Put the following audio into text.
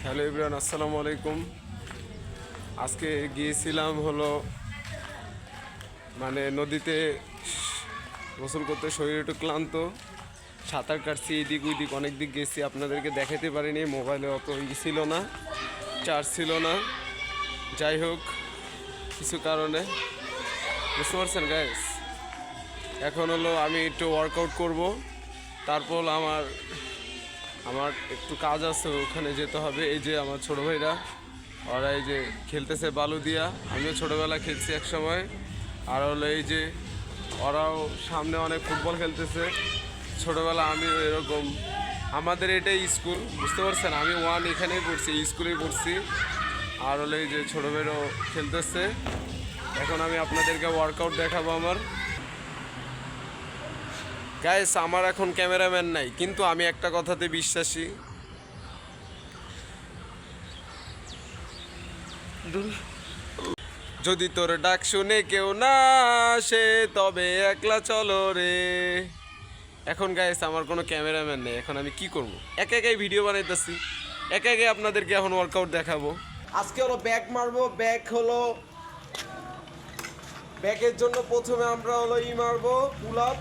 Hello everyone, আসসালামু আলাইকুম। আজকে গিয়েছিলাম হলো নদীতে গোসল করতে। শরীর একটু ক্লান্ত, সাঁতার কাটছি, এদিক ওইদিক অনেক দিক গেছি। আপনাদেরকে দেখাতে পারিনি, মোবাইলে অত ছিল না, চার্জ ছিল না। যাই হোক, কিছু কারণে বুঝতে পারছেন গাইস। এখন হলো আমি একটু ওয়ার্কআউট করব, তারপর আমার একটু কাজ আছে, ওখানে যেতে হবে। এই যে আমার ছোটো ভাইরা, ওরা এই যে খেলতেছে বালু দিয়া। আমিও ছোটোবেলা খেলছি এক সময়। আর হলো এই যে ওরাও সামনে অনেক ফুটবল খেলতেছে। ছোটোবেলা আমিও এরকম, আমাদের এটাই স্কুল, বুঝতে পারছেন। আমি ওয়ান এখানেই পড়ছি, স্কুলেই পড়ছি। আর হলো এই যে ছোটো ভাইরাও খেলতেছে। এখন আমি আপনাদেরকে ওয়ার্কআউট দেখাবো আমার। গাইস, আমার এখন ক্যামেরাম্যান নাই, কিন্তু আমি একটা কথাতে বিশ্বাসী। যদি তোর ডাক শুনে কেউ না আসে, তবে একলা চলো রে। এখন গাইস, আমার কোনো ক্যামেরাম্যান নেই, এখন আমি কি করব? একা একাই ভিডিও বানাইতেছি, একা একাই আপনাদেরকে এখন ওয়ার্কআউট দেখাবো। আজকে হলো ব্যাক মারবো। ব্যাকের জন্য প্রথমে আমরা হলো মারবো পুল আপ।